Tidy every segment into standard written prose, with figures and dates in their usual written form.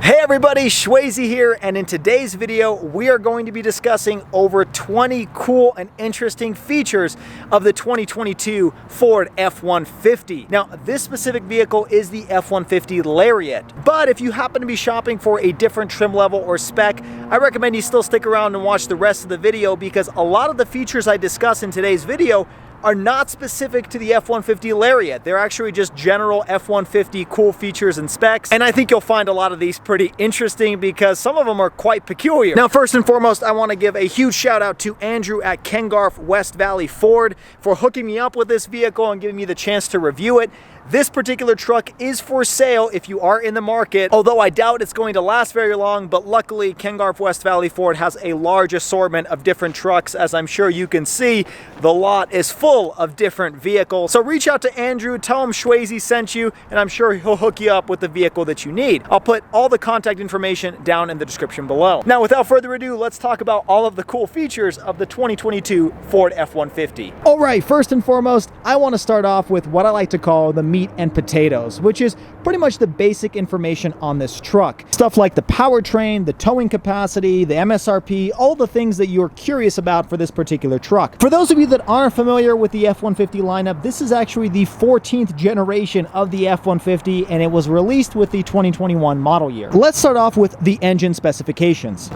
Hey everybody, SchwayZ here, and in today's video we are going to be discussing over 20 cool and interesting features of the 2022 Ford F-150. Now, this specific vehicle is the F-150 Lariat, but if you happen to be shopping for a different trim level or spec, I recommend you still stick around and watch the rest of the video, because a lot of the features I discuss in today's video are not specific to the F-150 Lariat. They're actually just general F-150 cool features and specs, and I think you'll find a lot of these pretty interesting because some of them are quite peculiar. Now, first and foremost, I want to give a huge shout out to Andrew at Garff West Valley Ford for hooking me up with this vehicle and giving me the chance to review it. This particular truck is for sale if you are in the market, although I doubt it's going to last very long, but luckily Garff West Valley Ford has a large assortment of different trucks. As I'm sure you can see, the lot is full of different vehicles. So reach out to Andrew, tell him SchwayZ sent you, and I'm sure he'll hook you up with the vehicle that you need. I'll put all the contact information down in the description below. Now, without further ado, let's talk about all of the cool features of the 2022 Ford F-150. All right, first and foremost, I want to start off with what I like to call the meat and potatoes, which is pretty much the basic information on this truck. Stuff like the powertrain, the towing capacity, the MSRP, all the things that you're curious about for this particular truck. For those of you that aren't familiar with the F-150 lineup, this is actually the 14th generation of the F-150, and it was released with the 2021 model year. Let's start off with the engine specifications.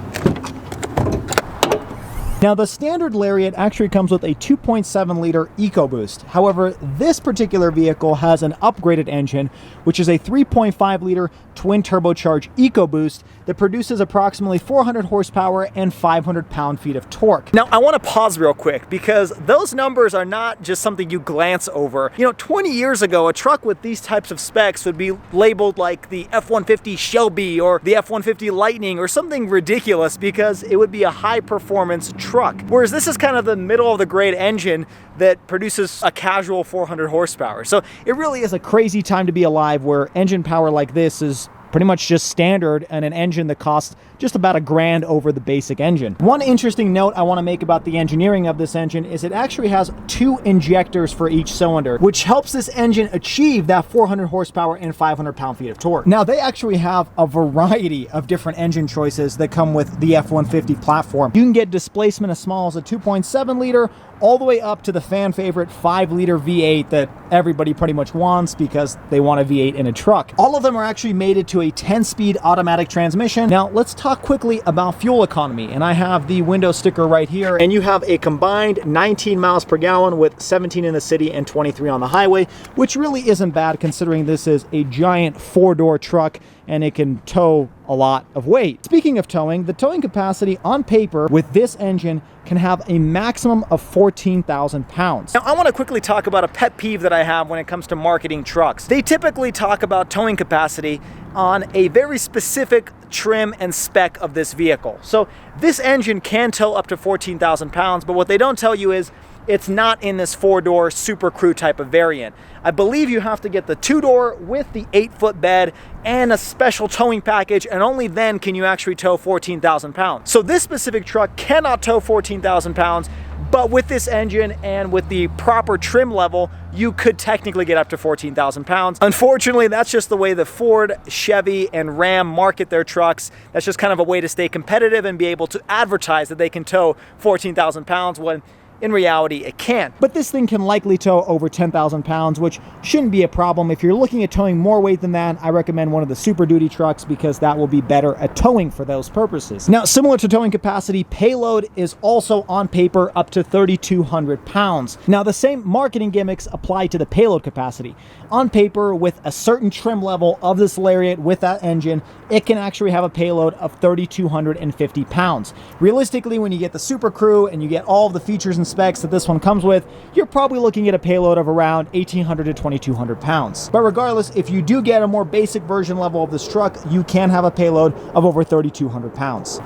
Now, the standard Lariat actually comes with a 2.7 liter EcoBoost. However, this particular vehicle has an upgraded engine, which is a 3.5 liter twin turbocharged EcoBoost that produces approximately 400 horsepower and 500 pound-feet of torque. Now, I want to pause real quick because those numbers are not just something you glance over. You know, 20 years ago, a truck with these types of specs would be labeled like the F-150 Shelby or the F-150 Lightning or something ridiculous, because it would be a high-performance truck. Whereas this is kind of the middle of the grade engine that produces a casual 400 horsepower. So it really is a crazy time to be alive, where engine power like this is pretty much just standard and an engine that costs just about $1,000 over the basic engine. One interesting note I want to make about the engineering of this engine is it actually has 2 injectors for each cylinder, which helps this engine achieve that 400 horsepower and 500 pound-feet of torque. Now, they actually have a variety of different engine choices that come with the F-150 platform. You can get displacement as small as a 2.7 liter all the way up to the fan favorite 5 liter V8 that everybody pretty much wants because they want a V8 in a truck. All of them are actually mated to a 10-speed automatic transmission. Now, let's talk quickly about fuel economy, and I have the window sticker right here, and you have a combined 19 miles per gallon with 17 in the city and 23 on the highway, which really isn't bad considering this is a giant 4-door truck and it can tow a lot of weight. Speaking of towing, the towing capacity on paper with this engine can have a maximum of 14,000 pounds. Now, I want to quickly talk about a pet peeve that I have when it comes to marketing trucks. They typically talk about towing capacity on a very specific trim and spec of this vehicle. So this engine can tow up to 14,000 pounds, but what they don't tell you is it's not in this 4-door Super Crew type of variant. I believe you have to get the 2-door with the 8-foot bed and a special towing package, and only then can you actually tow 14,000 pounds. So this specific truck cannot tow 14,000 pounds, but with this engine and with the proper trim level, you could technically get up to 14,000 pounds. Unfortunately, that's just the way the Ford, Chevy, and Ram market their trucks. That's just kind of a way to stay competitive and be able to advertise that they can tow 14,000 pounds when in reality, it can't. But this thing can likely tow over 10,000 pounds, which shouldn't be a problem. If you're looking at towing more weight than that, I recommend one of the Super Duty trucks because that will be better at towing for those purposes. Now, similar to towing capacity, payload is also on paper up to 3,200 pounds. Now, the same marketing gimmicks apply to the payload capacity. On paper, with a certain trim level of this Lariat with that engine, it can actually have a payload of 3,250 pounds. Realistically, when you get the Super Crew and you get all of the features and specs that this one comes with, you're probably looking at a payload of around 1,800 to 2,200 pounds. But regardless, if you do get a more basic version level of this truck, you can have a payload of over 3,200 pounds.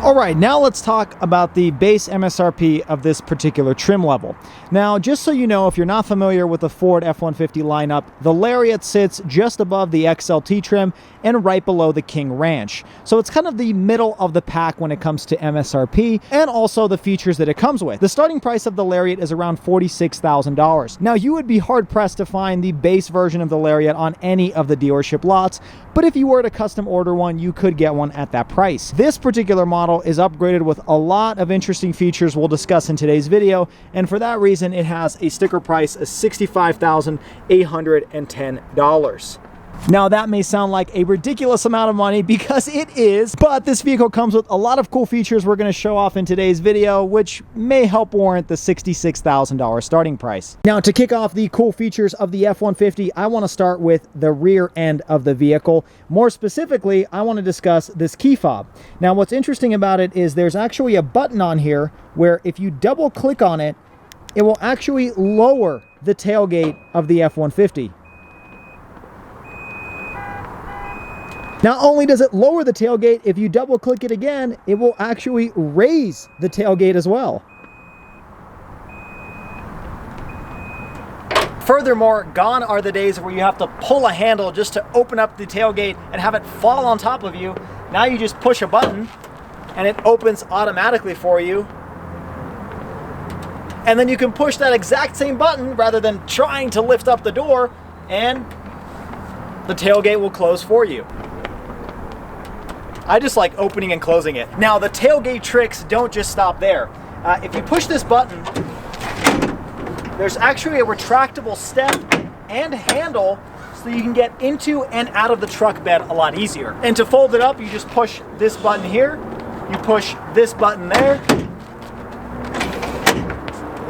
All right, now let's talk about the base MSRP of this particular trim level. Now, just so you know, if you're not familiar with the Ford F-150 lineup, the Lariat sits just above the XLT trim and right below the King Ranch. So it's kind of the middle of the pack when it comes to MSRP and also the features that it comes with. The starting price of the Lariat is around $46,000. Now, you would be hard-pressed to find the base version of the Lariat on any of the dealership lots, but if you were to custom order one, you could get one at that price. This particular model is upgraded with a lot of interesting features we'll discuss in today's video, and for that reason, it has a sticker price of $65,810. Now, that may sound like a ridiculous amount of money because it is, but this vehicle comes with a lot of cool features we're going to show off in today's video, which may help warrant the $66,000 starting price. Now, to kick off the cool features of the F-150, I want to start with the rear end of the vehicle. More specifically, I want to discuss this key fob. Now, what's interesting about it is there's actually a button on here where if you double click on it, it will actually lower the tailgate of the F-150. Not only does it lower the tailgate, if you double click it again, it will actually raise the tailgate as well. Furthermore, gone are the days where you have to pull a handle just to open up the tailgate and have it fall on top of you. Now you just push a button and it opens automatically for you. And then you can push that exact same button rather than trying to lift up the door, and the tailgate will close for you. I just like opening and closing it. Now, the tailgate tricks don't just stop there. If you push this button, there's actually a retractable step and handle so you can get into and out of the truck bed a lot easier. And to fold it up, you just push this button here, you push this button there,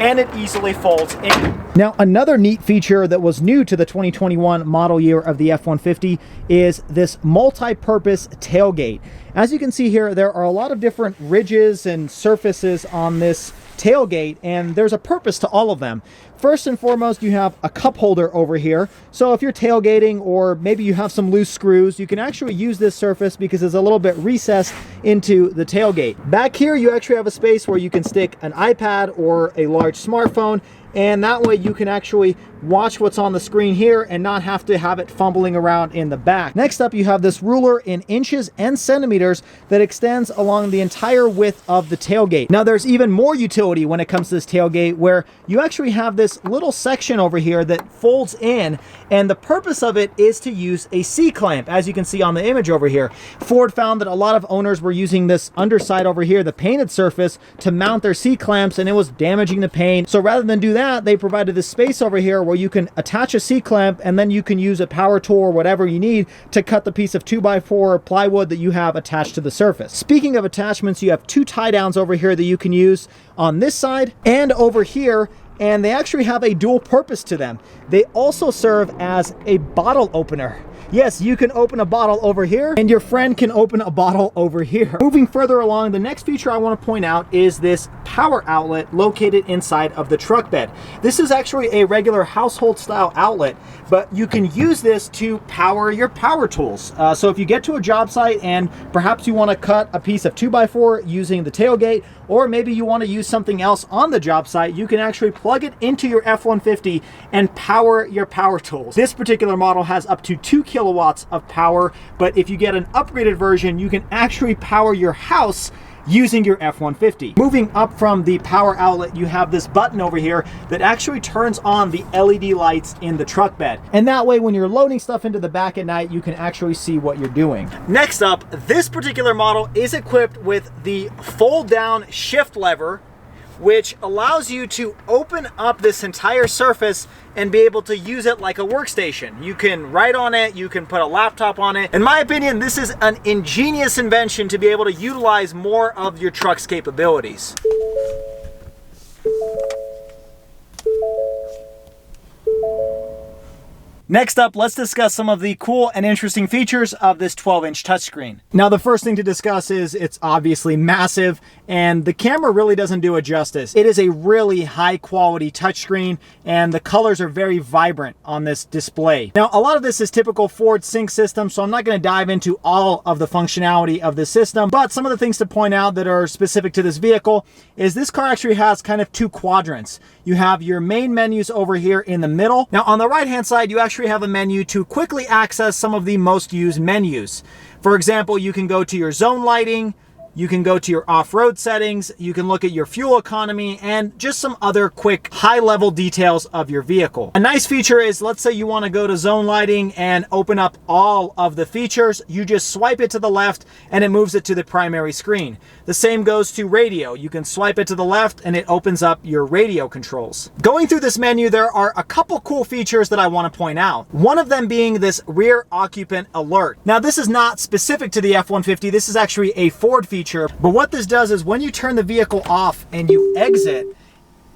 and it easily folds in. Now, another neat feature that was new to the 2021 model year of the F-150 is this multi-purpose tailgate. As you can see here, there are a lot of different ridges and surfaces on this tailgate, and there's a purpose to all of them. First and foremost, you have a cup holder over here. So if you're tailgating or maybe you have some loose screws, you can actually use this surface because it's a little bit recessed into the tailgate. Back here, you actually have a space where you can stick an iPad or a large smartphone, and that way you can actually watch what's on the screen here and not have to have it fumbling around in the back. Next up, you have this ruler in inches and centimeters that extends along the entire width of the tailgate. Now, there's even more utility when it comes to this tailgate, where you actually have this little section over here that folds in, and the purpose of it is to use a C-clamp, as you can see on the image over here. Ford found that a lot of owners were using this underside over here, the painted surface, to mount their C-clamps, and it was damaging the paint. So rather than do that, they provided this space over here where you can attach a C-clamp, and then you can use a power tool or whatever you need to cut the piece of 2x4 plywood that you have attached to the surface. Speaking of attachments, you have two tie downs over here that you can use on this side and over here, and they actually have a dual purpose to them. They also serve as a bottle opener. Yes, you can open a bottle over here, and your friend can open a bottle over here. Moving further along, the next feature I want to point out is this power outlet located inside of the truck bed. This is actually a regular household style outlet, but you can use this to power your power tools. So if you get to a job site and perhaps you want to cut a piece of 2x4 using the tailgate, or maybe you want to use something else on the job site, you can actually plug it into your F-150 and power your power tools. This particular model has up to 2 kilowatts of power, but if you get an upgraded version, you can actually power your house using your F-150. Moving up from the power outlet, you have this button over here that actually turns on the LED lights in the truck bed. And that way, when you're loading stuff into the back at night, you can actually see what you're doing. Next up, this particular model is equipped with the fold down shift lever, which allows you to open up this entire surface and be able to use it like a workstation. You can write on it, you can put a laptop on it. In my opinion, this is an ingenious invention to be able to utilize more of your truck's capabilities. Next up, let's discuss some of the cool and interesting features of this 12-inch touchscreen. Now, the first thing to discuss is it's obviously massive, and the camera really doesn't do it justice. It is a really high-quality touchscreen, and the colors are very vibrant on this display. Now, a lot of this is typical Ford Sync system, so I'm not going to dive into all of the functionality of the system, but some of the things to point out that are specific to this vehicle is this car actually has kind of two quadrants. You have your main menus over here in the middle. Now, on the right-hand side, you actually have a menu to quickly access some of the most used menus. For example, you can go to your zone lighting, you can go to your off-road settings, you can look at your fuel economy, and just some other quick high-level details of your vehicle. A nice feature is, let's say you want to go to zone lighting and open up all of the features, you just swipe it to the left and it moves it to the primary screen. The same goes to radio. You can swipe it to the left and it opens up your radio controls. Going through this menu, there are a couple cool features that I want to point out. One of them being this rear occupant alert. Now, this is not specific to the F-150. This is actually a Ford feature. But what this does is when you turn the vehicle off and you exit,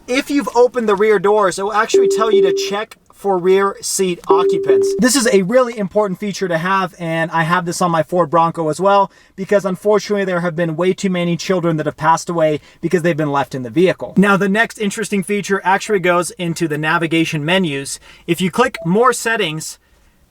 if you've opened the rear doors, it will actually tell you to check for rear seat occupants. This is a really important feature to have, and I have this on my Ford Bronco as well, because unfortunately there have been way too many children that have passed away because they've been left in the vehicle. Now, the next interesting feature actually goes into the navigation menus. If you click more settings,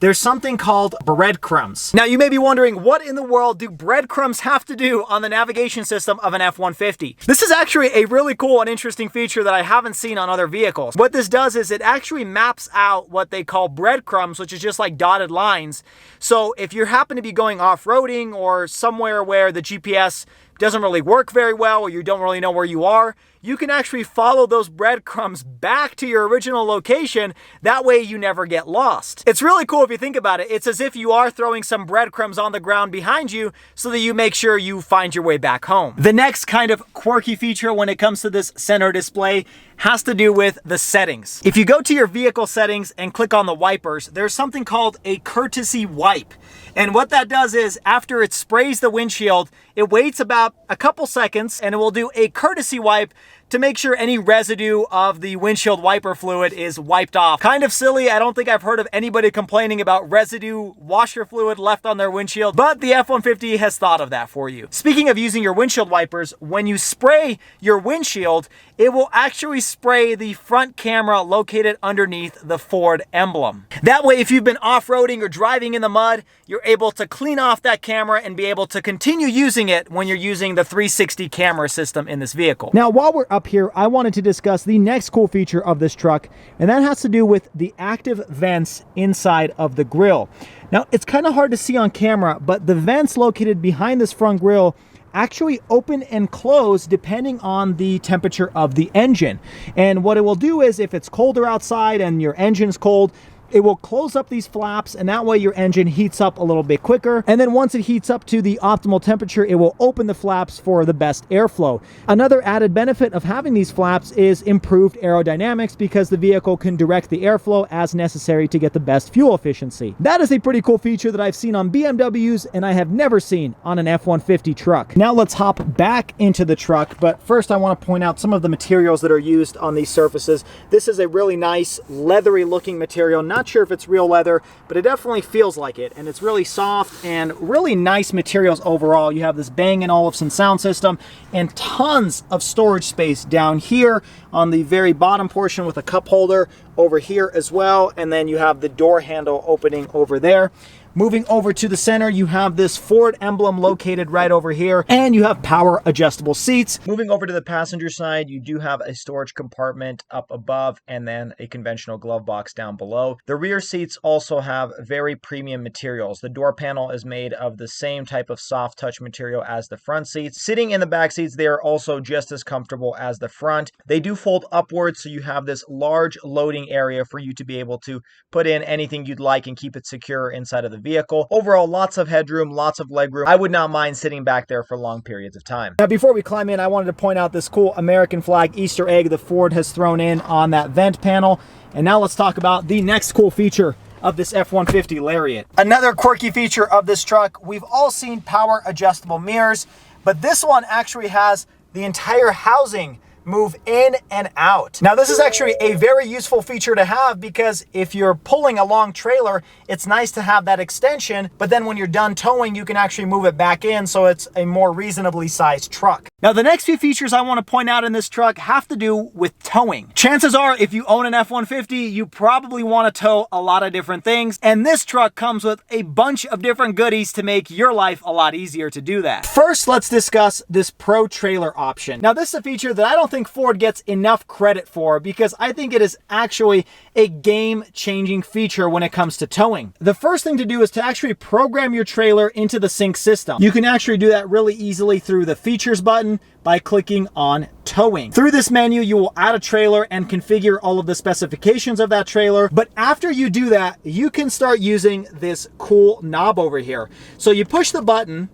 there's something called breadcrumbs. Now, you may be wondering, what in the world do breadcrumbs have to do on the navigation system of an F-150? This is actually a really cool and interesting feature that I haven't seen on other vehicles. What this does is it actually maps out what they call breadcrumbs, which is just like dotted lines. So if you happen to be going off-roading or somewhere where the GPS doesn't really work very well, or you don't really know where you are, you can actually follow those breadcrumbs back to your original location. That way you never get lost. It's really cool if you think about it. It's as if you are throwing some breadcrumbs on the ground behind you so that you make sure you find your way back home. The next kind of quirky feature when it comes to this center display has to do with the settings. If you go to your vehicle settings and click on the wipers, there's something called a courtesy wipe. And what that does is, after it sprays the windshield, it waits about a couple seconds and it will do a courtesy wipe to make sure any residue of the windshield wiper fluid is wiped off. Kind of silly. I don't think I've heard of anybody complaining about residue washer fluid left on their windshield, but the F-150 has thought of that for you. Speaking of using your windshield wipers, when you spray your windshield, it will actually spray the front camera located underneath the Ford emblem. That way, if you've been off-roading or driving in the mud, you're able to clean off that camera and be able to continue using it when you're using the 360 camera system in this vehicle. Now, while we're up here, I wanted to discuss the next cool feature of this truck, and that has to do with the active vents inside of the grille. Now, it's kind of hard to see on camera, but the vents located behind this front grille actually open and close depending on the temperature of the engine. And what it will do is, if it's colder outside and your engine's cold, it will close up these flaps, and that way your engine heats up a little bit quicker. And then once it heats up to the optimal temperature, it will open the flaps for the best airflow. Another added benefit of having these flaps is improved aerodynamics, because the vehicle can direct the airflow as necessary to get the best fuel efficiency. That is a pretty cool feature that I've seen on BMWs, and I have never seen on an F-150 truck. Now let's hop back into the truck, but first I want to point out some of the materials that are used on these surfaces. This is a really nice leathery looking material. Not sure if it's real leather, but it definitely feels like it, and it's really soft and really nice materials overall. You have this Bang & Olufsen sound system and tons of storage space down here on the very bottom portion with a cup holder over here as well, and then you have the door handle opening over there. Moving over to the center, you have this Ford emblem located right over here, and you have power adjustable seats. Moving over to the passenger side, you do have a storage compartment up above and then a conventional glove box down below. The rear seats also have very premium materials. The door panel is made of the same type of soft touch material as the front seats. Sitting in the back seats, they are also just as comfortable as the front. They do fold upwards, so you have this large loading area for you to be able to put in anything you'd like and keep it secure inside of the vehicle. Overall, lots of headroom, lots of legroom. I would not mind sitting back there for long periods of time. Now, before we climb in, I wanted to point out this cool American flag Easter egg that Ford has thrown in on that vent panel. And now let's talk about the next cool feature of this F-150 Lariat. Another quirky feature of this truck, we've all seen power adjustable mirrors, but this one actually has the entire housing move in and out. Now, this is actually a very useful feature to have because if you're pulling a long trailer, it's nice to have that extension, but then when you're done towing, you can actually move it back in so it's a more reasonably sized truck. Now, the next few features I want to point out in this truck have to do with towing. Chances are, if you own an F-150, you probably want to tow a lot of different things, and this truck comes with a bunch of different goodies to make your life a lot easier to do that. First, let's discuss this Pro Trailer option. Now, this is a feature that I don't think Ford gets enough credit for because I think it is actually a game-changing feature when it comes to towing. The first thing to do is to actually program your trailer into the sync system. You can actually do that really easily through the features button by clicking on towing. Through this menu, you will add a trailer and configure all of the specifications of that trailer. But after you do that, you can start using this cool knob over here. So you push the button,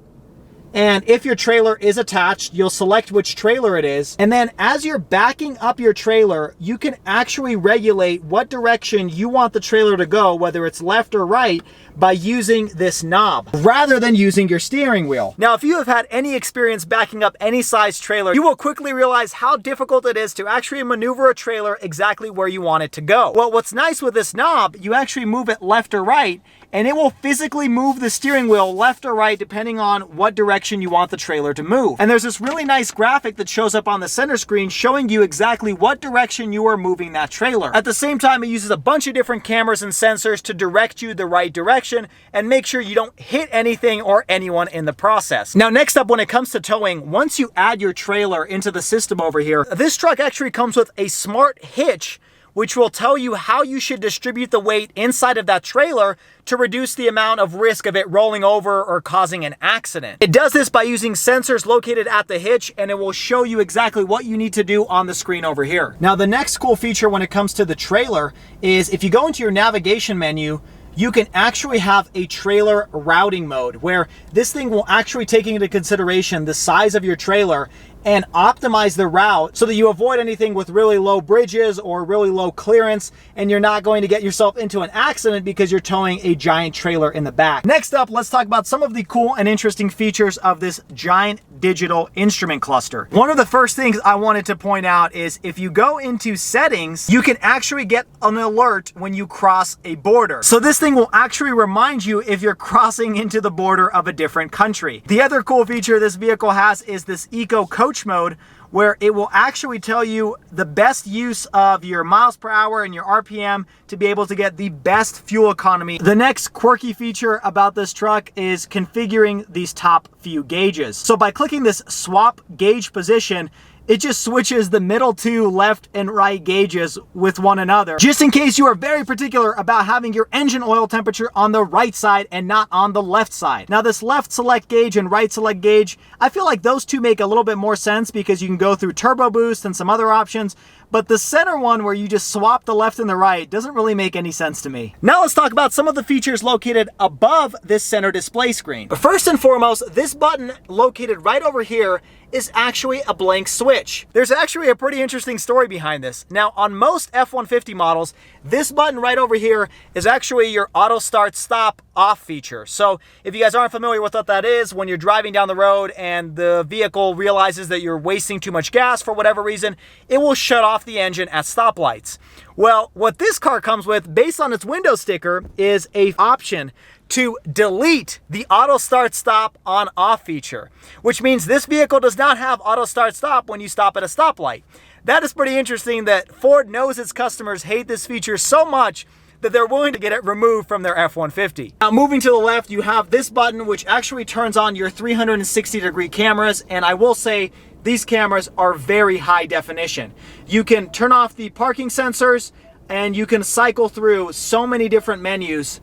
and if your trailer is attached, you'll select which trailer it is. And then as you're backing up your trailer, you can actually regulate what direction you want the trailer to go, whether it's left or right, by using this knob rather than using your steering wheel. Now, if you have had any experience backing up any size trailer, you will quickly realize how difficult it is to actually maneuver a trailer exactly where you want it to go. Well, what's nice with this knob, you actually move it left or right, and it will physically move the steering wheel left or right depending on what direction you want the trailer to move. And there's this really nice graphic that shows up on the center screen showing you exactly what direction you are moving that trailer. At the same time, it uses a bunch of different cameras and sensors to direct you the right direction and make sure you don't hit anything or anyone in the process. Now, next up, when it comes to towing, once you add your trailer into the system over here, this truck actually comes with a smart hitch which will tell you how you should distribute the weight inside of that trailer to reduce the amount of risk of it rolling over or causing an accident. It does this by using sensors located at the hitch, and it will show you exactly what you need to do on the screen over here. Now, the next cool feature when it comes to the trailer is if you go into your navigation menu, you can actually have a trailer routing mode where this thing will actually take into consideration the size of your trailer and optimize the route so that you avoid anything with really low bridges or really low clearance, and you're not going to get yourself into an accident because you're towing a giant trailer in the back. Next up, let's talk about some of the cool and interesting features of this giant digital instrument cluster. One of the first things I wanted to point out is if you go into settings, you can actually get an alert when you cross a border. So this thing will actually remind you if you're crossing into the border of a different country. The other cool feature this vehicle has is this Eco Coach mode, where it will actually tell you the best use of your miles per hour and your RPM to be able to get the best fuel economy. The next quirky feature about this truck is configuring these top few gauges. So by clicking this swap gauge position, it just switches the middle two left and right gauges with one another, just in case you are very particular about having your engine oil temperature on the right side and not on the left side. Now, this left select gauge and right select gauge, I feel like those two make a little bit more sense because you can go through turbo boost and some other options, but the center one where you just swap the left and the right doesn't really make any sense to me. Now let's talk about some of the features located above this center display screen. But first and foremost, this button located right over here is actually a blank switch. There's actually a pretty interesting story behind this. Now, on most F-150 models, this button right over here is actually your auto start stop off feature. So if you guys aren't familiar with what that is, when you're driving down the road and the vehicle realizes that you're wasting too much gas for whatever reason, it will shut off the engine at stoplights. Well, what this car comes with, based on its window sticker, is an option to delete the auto start stop on off feature, which means this vehicle does not have auto start stop when you stop at a stoplight. That is pretty interesting that Ford knows its customers hate this feature so much that they're willing to get it removed from their F-150. Now, moving to the left, you have this button which actually turns on your 360-degree cameras, and I will say these cameras are very high definition. You can turn off the parking sensors, and you can cycle through so many different menus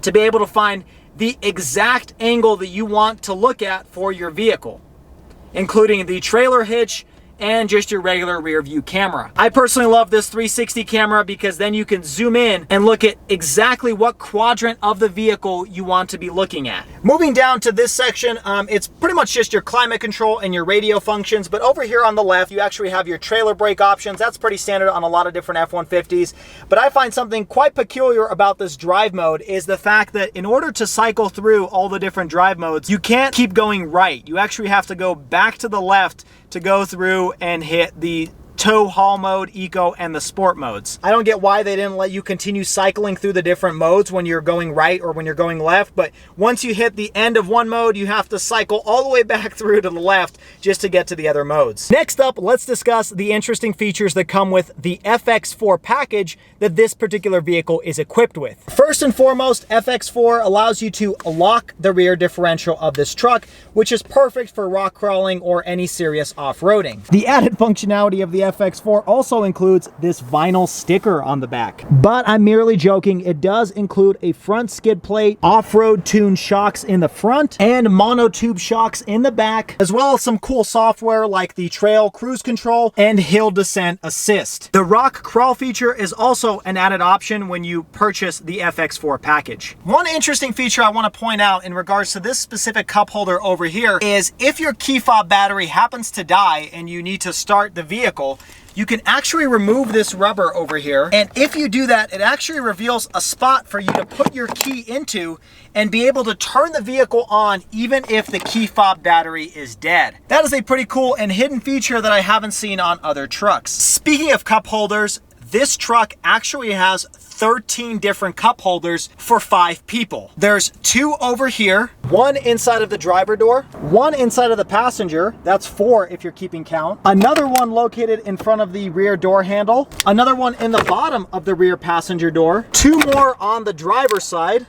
to be able to find the exact angle that you want to look at for your vehicle, including the trailer hitch and just your regular rear view camera. I personally love this 360 camera because then you can zoom in and look at exactly what quadrant of the vehicle you want to be looking at. Moving down to this section, it's pretty much just your climate control and your radio functions, but over here on the left, you actually have your trailer brake options. That's pretty standard on a lot of different F-150s, but I find something quite peculiar about this drive mode is the fact that in order to cycle through all the different drive modes, you can't keep going right. You actually have to go back to the left to go through and hit the tow, haul mode, eco, and the sport modes. I don't get why they didn't let you continue cycling through the different modes when you're going right or when you're going left, but once you hit the end of one mode, you have to cycle all the way back through to the left just to get to the other modes. Next up, let's discuss the interesting features that come with the FX4 package that this particular vehicle is equipped with. First and foremost, FX4 allows you to lock the rear differential of this truck, which is perfect for rock crawling or any serious off-roading. The added functionality of the FX4 also includes this vinyl sticker on the back. But I'm merely joking, it does include a front skid plate, off-road tuned shocks in the front, and monotube shocks in the back, as well as some cool software like the trail cruise control and hill descent assist. The rock crawl feature is also an added option when you purchase the FX4 package. One interesting feature I want to point out in regards to this specific cup holder over here is if your key fob battery happens to die and you need to start the vehicle, you can actually remove this rubber over here. And if you do that, it actually reveals a spot for you to put your key into and be able to turn the vehicle on even if the key fob battery is dead. That is a pretty cool and hidden feature that I haven't seen on other trucks. Speaking of cup holders, this truck actually has 13 different cup holders for 5 people. There's 2 over here, 1 inside of the driver door, 1 inside of the passenger, that's 4 if you're keeping count, another one located in front of the rear door handle, another one in the bottom of the rear passenger door, 2 more on the driver's side.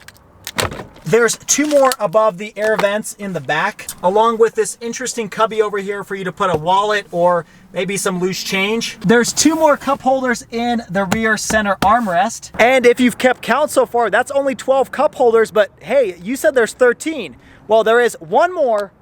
There's 2 more above the air vents in the back, along with this interesting cubby over here for you to put a wallet or maybe some loose change. There's 2 more cup holders in the rear center armrest. And if you've kept count so far, that's only 12 cup holders, but hey, you said there's 13. Well, there is 1 more,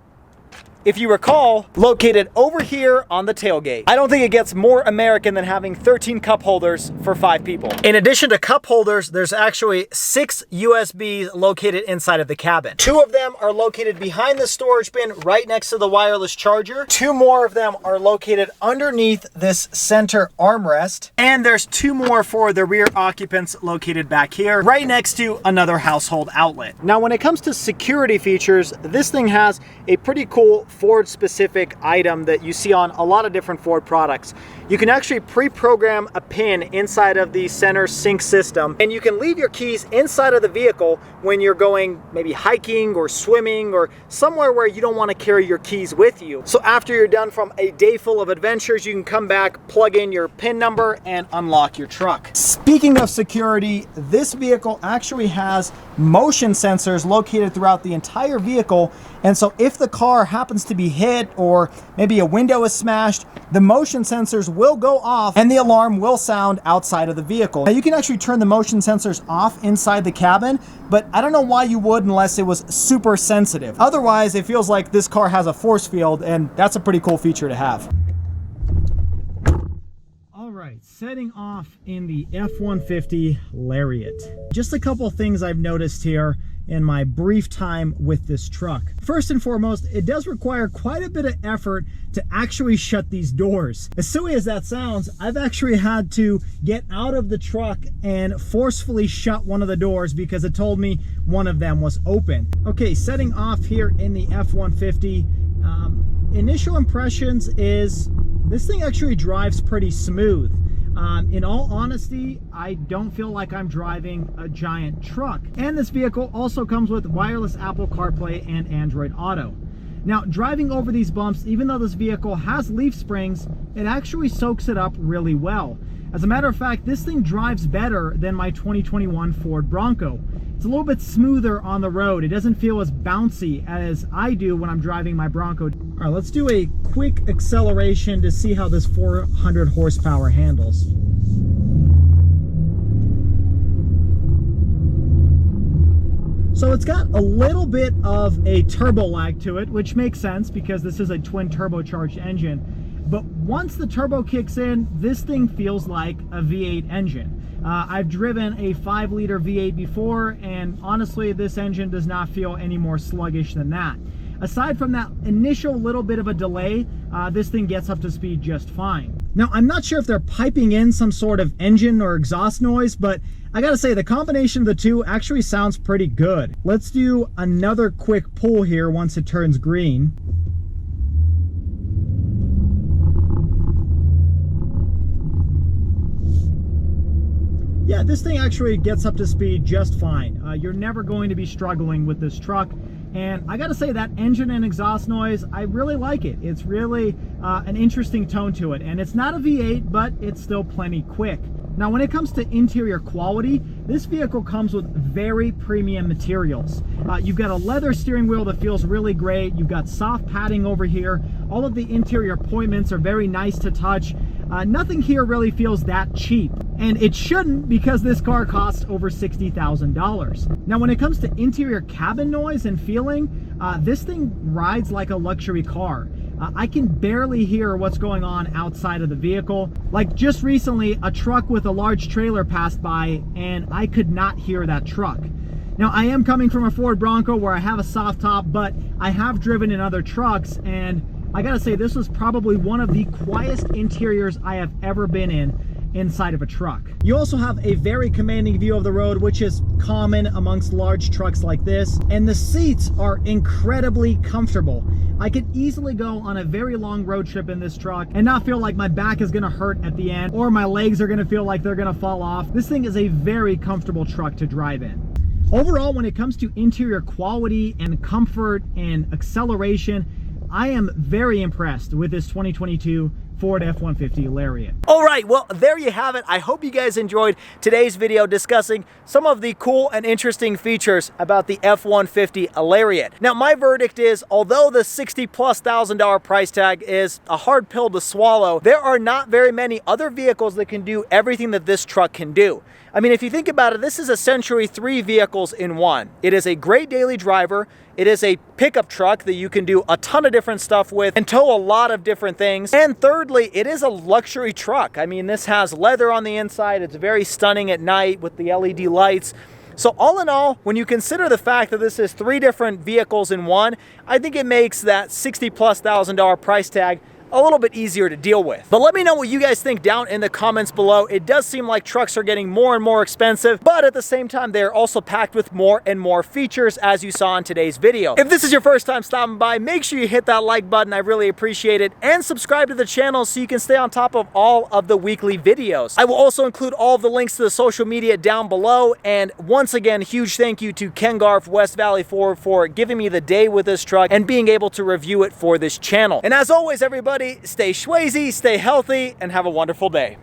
if you recall, located over here on the tailgate. I don't think it gets more American than having 13 cup holders for 5 people. In addition to cup holders, there's actually 6 USBs located inside of the cabin. 2 of them are located behind the storage bin right next to the wireless charger. 2 more of them are located underneath this center armrest. And there's 2 more for the rear occupants located back here, right next to another household outlet. Now, when it comes to security features, this thing has a pretty cool Ford specific item that you see on a lot of different Ford products. You can actually pre-program a pin inside of the center sync system, and you can leave your keys inside of the vehicle when you're going maybe hiking or swimming or somewhere where you don't want to carry your keys with you. So after you're done from a day full of adventures, you can come back, plug in your PIN number, and unlock your truck. Speaking of security, this vehicle actually has motion sensors located throughout the entire vehicle, and so if the car happens to be hit or maybe a window is smashed, the motion sensors will go off and the alarm will sound outside of the vehicle. Now, you can actually turn the motion sensors off inside the cabin, but I don't know why you would unless it was super sensitive. Otherwise, it feels like this car has a force field, and that's a pretty cool feature to have. All right, setting off in the F-150 Lariat. Just a couple things I've noticed here in my brief time with this truck. First and foremost, it does require quite a bit of effort to actually shut these doors. As silly as that sounds, I've actually had to get out of the truck and forcefully shut one of the doors because it told me one of them was open. Okay, setting off here in the F-150, initial impressions is this thing actually drives pretty smooth. In all honesty, I don't feel like I'm driving a giant truck. And this vehicle also comes with wireless Apple CarPlay and Android Auto. Now, driving over these bumps, even though this vehicle has leaf springs, it actually soaks it up really well. As a matter of fact, this thing drives better than my 2021 Ford Bronco. It's a little bit smoother on the road. It doesn't feel as bouncy as I do when I'm driving my Bronco. All right, let's do a quick acceleration to see how this 400 horsepower handles. So it's got a little bit of a turbo lag to it, which makes sense because this is a twin turbocharged engine. But once the turbo kicks in, this thing feels like a V8 engine. I've driven a 5-liter V8 before, and honestly, this engine does not feel any more sluggish than that. Aside from that initial little bit of a delay, this thing gets up to speed just fine. Now, I'm not sure if they're piping in some sort of engine or exhaust noise, but I gotta say, the combination of the two actually sounds pretty good. Let's do another quick pull here once it turns green. Yeah, this thing actually gets up to speed just fine. You're never going to be struggling with this truck. And I gotta say, that engine and exhaust noise, I really like it. It's really an interesting tone to it. And it's not a V8, but it's still plenty quick. Now, when it comes to interior quality, this vehicle comes with very premium materials. You've got a leather steering wheel that feels really great. You've got soft padding over here. All of the interior appointments are very nice to touch. Nothing here really feels that cheap. And it shouldn't, because this car costs over $60,000. Now, when it comes to interior cabin noise and feeling, this thing rides like a luxury car. I can barely hear what's going on outside of the vehicle. Like just recently, a truck with a large trailer passed by and I could not hear that truck. Now, I am coming from a Ford Bronco where I have a soft top, but I have driven in other trucks, and I gotta say, this was probably one of the quietest interiors I have ever been in inside of a truck. You also have a very commanding view of the road, which is common amongst large trucks like this, and the seats are incredibly comfortable. I could easily go on a very long road trip in this truck and not feel like my back is gonna hurt at the end, or my legs are gonna feel like they're gonna fall off. This thing is a very comfortable truck to drive in. Overall, when it comes to interior quality and comfort and acceleration, I am very impressed with this 2022 Ford F-150 Lariat. All right, well, there you have it. I hope you guys enjoyed today's video discussing some of the cool and interesting features about the F-150 Lariat. Now, my verdict is, although the $60,000+ price tag is a hard pill to swallow, there are not very many other vehicles that can do everything that this truck can do. I mean, if you think about it, this is essentially 3 vehicles in one. It is a great daily driver. It is a pickup truck that you can do a ton of different stuff with and tow a lot of different things. And thirdly, it is a luxury truck. I mean, this has leather on the inside. It's very stunning at night with the LED lights. So all in all, when you consider the fact that this is 3 different vehicles in one, I think it makes that $60,000+ price tag a little bit easier to deal with. But let me know what you guys think down in the comments below. It does seem like trucks are getting more and more expensive, but at the same time, they're also packed with more and more features, as you saw in today's video. If this is your first time stopping by, make sure you hit that like button. I really appreciate it. And subscribe to the channel so you can stay on top of all of the weekly videos. I will also include all of the links to the social media down below. And once again, huge thank you to Ken Garff, West Valley Ford, for giving me the day with this truck and being able to review it for this channel. And as always, everybody, stay SchwayZ, stay healthy, and have a wonderful day.